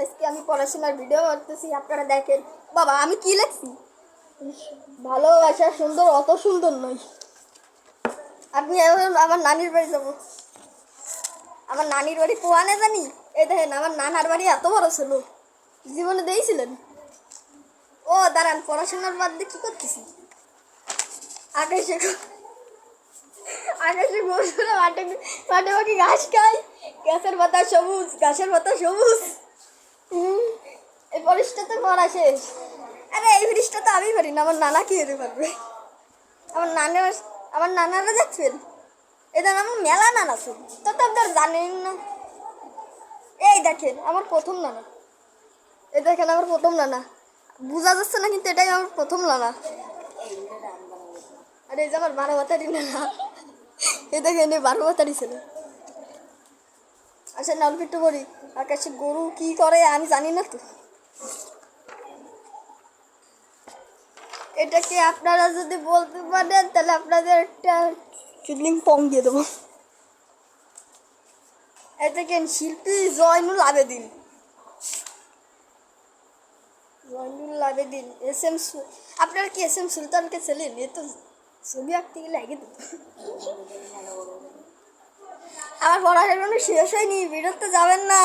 আজকে আমি পড়াশোনার ভিডিও করতেছি, আপনারা দেখেন। বাবা আমি কি লিখছি? ভালোবাসা সুন্দর, অত সুন্দর নয়। আপনি এখন আমার নানির বাড়ি যাবো। আমার নানির বাড়ি পোয়ানে জানি। এই দেখেন আমার নানার বাড়ি এত বড় ছিল, জীবনে দিয়েছিলেন। ও দাঁড়ান, পড়াশোনার বাদ দিয়ে কি করতেছি? আকাশে আকাশে ঘুরে মাঠে মাঠে মাঠে ঘাস খায়, গাছের পাতা সবুজ, গাছের পাতা সবুজ। এই পরিষ্টা তো পড়া শেষ। আরে এই ব্রিজটা তো আমি পারি না, আমার নানা কি হতে পারবে? আমার নানার আমার নানারা দেখছেন, এটা আমার মেলা নানা ছিল, তো আপনার জানেন না। এই দেখেন আমার প্রথম নানা, এই দেখেন আমার প্রথম নানা। বোঝা যাচ্ছে না কিন্তু এটাই আমার প্রথম নানা। আর এই যে আমার 12 বাতারি নানা, এই দেখেন এই 12 বাতারি ছিল। আচ্ছা অল্প একটু বলি, আকাশে গরু কি করে আমি জানি না তো। এটাকে আপনারা যদি বলতে পারেন তাহলে আপনাদের একটা চিডলিং পং দিয়ে দেবো। এটাকে শিল্পী জয়নুল আবেদিন, জয়নুল আবেদিন। আপনারা কি এস এম সুলতানকে ছিলেন? এ তো ছবি আঁকতে গেলে আগে তো। আমার পড়াশোনা শেষ হয়নি, বেরোতে যাবেন না।